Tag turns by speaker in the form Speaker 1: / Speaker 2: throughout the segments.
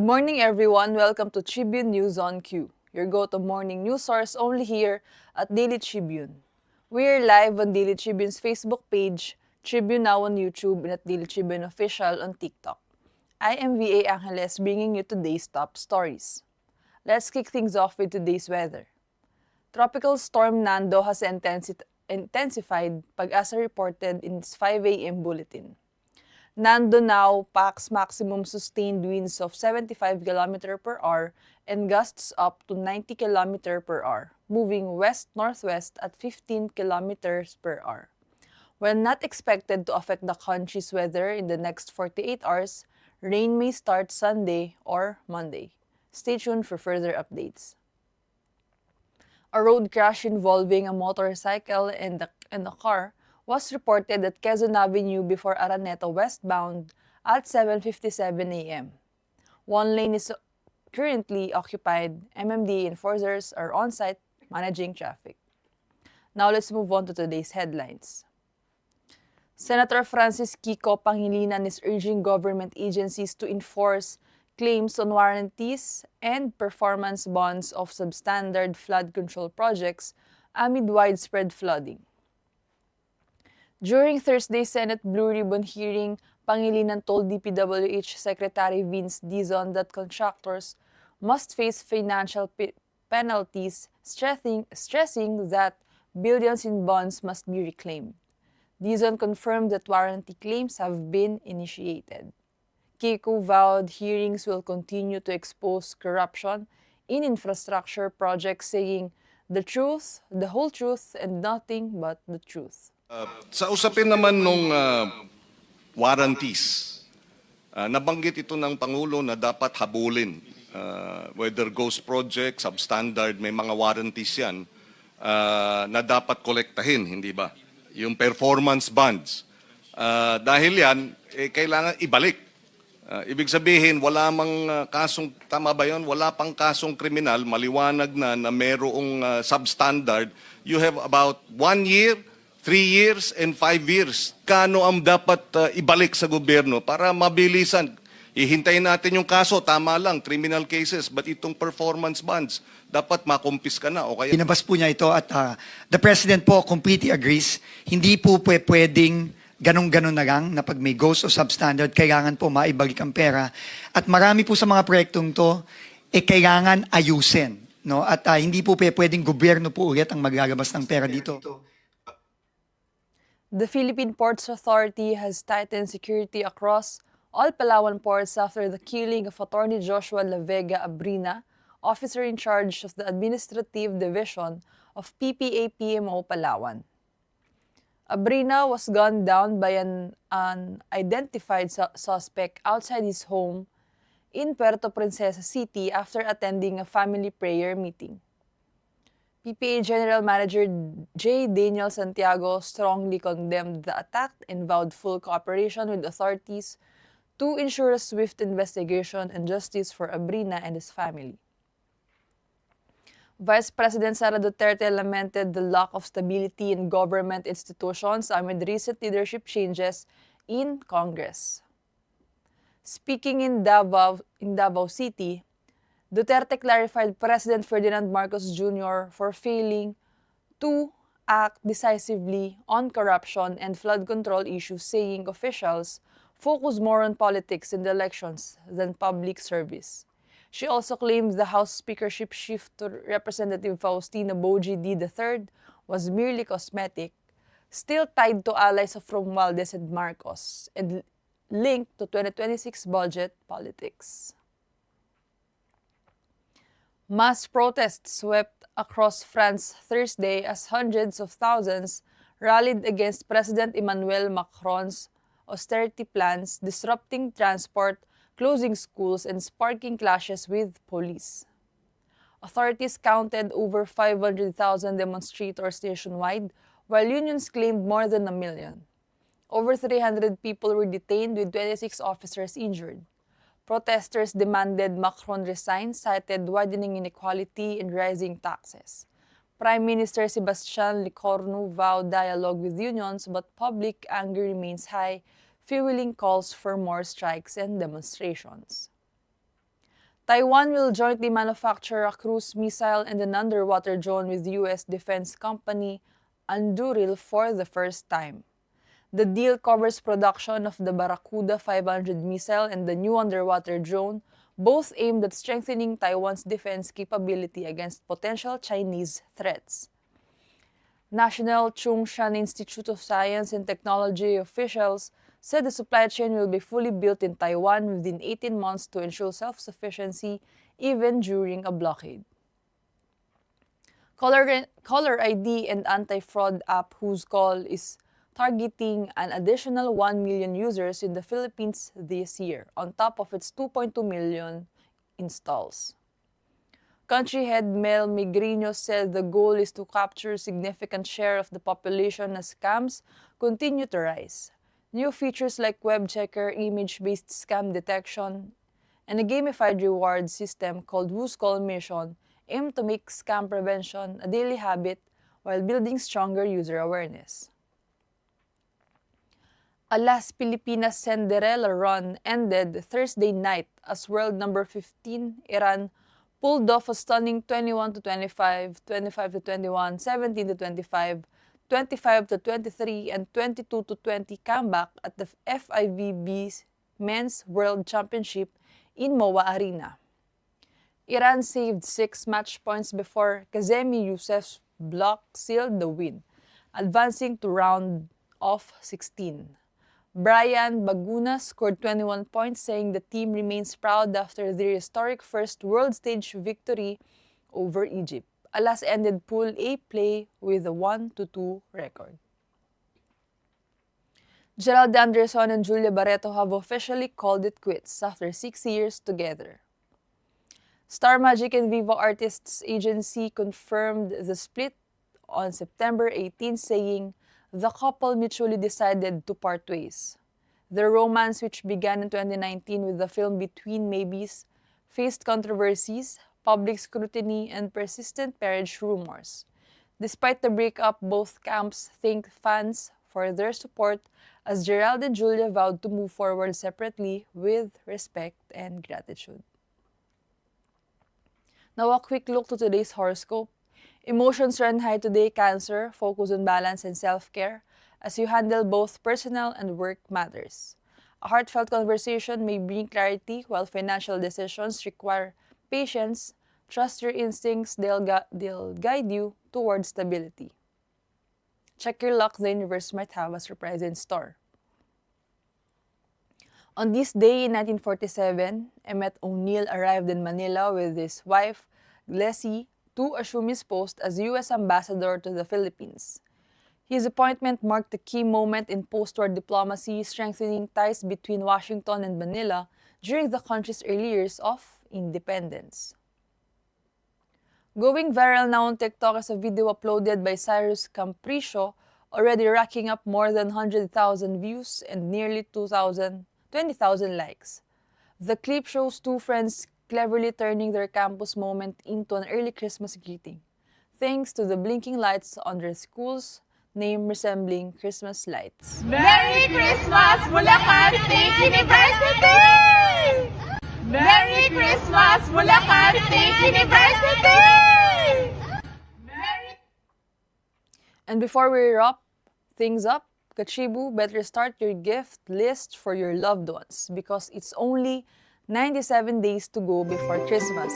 Speaker 1: Good morning, everyone. Welcome to Tribune News on Q, your go-to morning news source only here at Daily Tribune. We're live on Daily Tribune's Facebook page, Tribune Now on YouTube, and at Daily Tribune Official on TikTok. I am VA Angeles bringing you today's top stories. Let's kick things off with today's weather. Tropical Storm Nando has intensified, Pag-asa reported in its 5 a.m. bulletin. Nando now packs maximum sustained winds of 75 km per hour and gusts up to 90 km per hour, moving west-northwest at 15 km per hour. While not expected to affect the country's weather in the next 48 hours, rain may start Sunday or Monday. Stay tuned for further updates. A road crash involving a motorcycle and a car was reported at Quezon Avenue before Araneta westbound at 7:57 a.m. One lane is currently occupied. MMDA enforcers are on site managing traffic. Now let's move on to today's headlines. Senator Francis Kiko Pangilinan is urging government agencies to enforce claims on warranties and performance bonds of substandard flood control projects amid widespread flooding. During Thursday's Senate Blue Ribbon hearing, Pangilinan told DPWH Secretary Vince Dizon that contractors must face financial penalties, stressing that billions in bonds must be reclaimed. Dizon confirmed that warranty claims have been initiated. Kiko vowed hearings will continue to expose corruption in infrastructure projects, saying, "The truth, the whole truth, and nothing but the truth."
Speaker 2: Sa usapin naman nung warranties, nabanggit ito ng Pangulo na dapat habulin. Whether ghost project, substandard, may mga warranties yan na dapat kolektahin, hindi ba? Yung performance bonds. Dahil yan, kailangan ibalik. Ibig sabihin, wala mang kasong, tama ba yun? Wala pang kasong kriminal, maliwanag na merong substandard. You have about 1 year, 3 years, and 5 years. Kano ang dapat ibalik sa gobyerno para mabilisan? Ihintayin natin yung kaso, tama lang, criminal cases, but itong performance bonds, dapat makumpis ka na. O kaya...
Speaker 3: Pinabas po niya ito at the President po completely agrees. Hindi po pwedeng ganun-ganun na lang na pag may ghost o substandard, kailangan po maibalik ang pera. At marami po sa mga proyektong to, kailangan ayusin. No? At hindi po pwedeng gobyerno po ulit ang maglalabas ng pera dito.
Speaker 1: The Philippine Ports Authority has tightened security across all Palawan ports after the killing of Attorney Joshua La Vega Abrina, officer in charge of the Administrative Division of PPA-PMO Palawan. Abrina was gunned down by an unidentified suspect outside his home in Puerto Princesa City after attending a family prayer meeting. PPA General Manager J. Daniel Santiago strongly condemned the attack and vowed full cooperation with authorities to ensure a swift investigation and justice for Abrina and his family. Vice President Sara Duterte lamented the lack of stability in government institutions amid recent leadership changes in Congress. Speaking in Davao City, Duterte clarified President Ferdinand Marcos Jr. for failing to act decisively on corruption and flood control issues, saying officials focus more on politics in the elections than public service. She also claimed the House speakership shift to Representative Faustino Boji D. III was merely cosmetic, still tied to allies of Romualdez and Marcos, and linked to 2026 budget politics. Mass protests swept across France Thursday as hundreds of thousands rallied against President Emmanuel Macron's austerity plans, disrupting transport, closing schools, and sparking clashes with police. Authorities counted over 500,000 demonstrators nationwide, while unions claimed more than 1 million. Over 300 people were detained, with 26 officers injured. Protesters demanded Macron resign, cited widening inequality and rising taxes. Prime Minister Sebastian Lecornu vowed dialogue with unions, but public anger remains high, fueling calls for more strikes and demonstrations. Taiwan will jointly manufacture a cruise missile and an underwater drone with U.S. defense company Anduril for the first time. The deal covers production of the Barracuda 500 missile and the new underwater drone, both aimed at strengthening Taiwan's defense capability against potential Chinese threats. National Chung-Shan Institute of Science and Technology officials said the supply chain will be fully built in Taiwan within 18 months to ensure self-sufficiency even during a blockade. Caller ID and anti-fraud app whose call is targeting an additional 1 million users in the Philippines this year, on top of its 2.2 million installs. Country head Mel Migrino said the goal is to capture a significant share of the population as scams continue to rise. New features like web checker, image-based scam detection, and a gamified reward system called Who's Call Mission aim to make scam prevention a daily habit while building stronger user awareness. A Las Pilipinas Cinderella run ended Thursday night as world number 15, Iran, pulled off a stunning 21-25, 25-21, 17-25, 25-23, and 22-20 comeback at the FIVB Men's World Championship in MOA Arena. Iran saved 6 match points before Kazemi Youssef's block sealed the win, advancing to round of 16. Brian Baguna scored 21 points, saying the team remains proud after their historic first world stage victory over Egypt. Alas ended Pool A play with a 1-2 record. Gerald Anderson and Julia Barreto have officially called it quits after 6 years together. Star Magic and Viva Artists Agency confirmed the split on September 18, saying the couple mutually decided to part ways. Their romance, which began in 2019 with the film Between Maybes, faced controversies, public scrutiny, and persistent marriage rumors. Despite the breakup, both camps thanked fans for their support as Gerald and Julia vowed to move forward separately with respect and gratitude. Now a quick look to today's horoscope. Emotions run high today, Cancer. Focus on balance and self-care as you handle both personal and work matters. A heartfelt conversation may bring clarity, while financial decisions require patience. Trust your instincts, they'll guide you towards stability. Check your luck, the universe might have a surprise in store. On this day in 1947, Emmett O'Neill arrived in Manila with his wife, Glesie, to assume his post as U.S. Ambassador to the Philippines. His appointment marked a key moment in post-war diplomacy, strengthening ties between Washington and Manila during the country's early years of independence. Going viral now on TikTok is a video uploaded by Cyrus Campricio, already racking up more than 100,000 views and nearly 20,000 likes. The clip shows two friends cleverly turning their campus moment into an early Christmas greeting, thanks to the blinking lights on their school's name resembling Christmas lights.
Speaker 4: Merry Christmas, Bulacan State University! Merry Christmas, Bulacan State University!
Speaker 1: And before we wrap things up, Kachibu, better start your gift list for your loved ones because it's only 97 days to go before Christmas.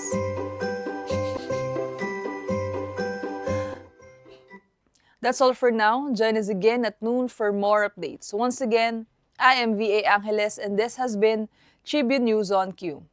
Speaker 1: That's all for now. Join us again at noon for more updates. Once again, I am VA Angeles and this has been Tribune News on Q.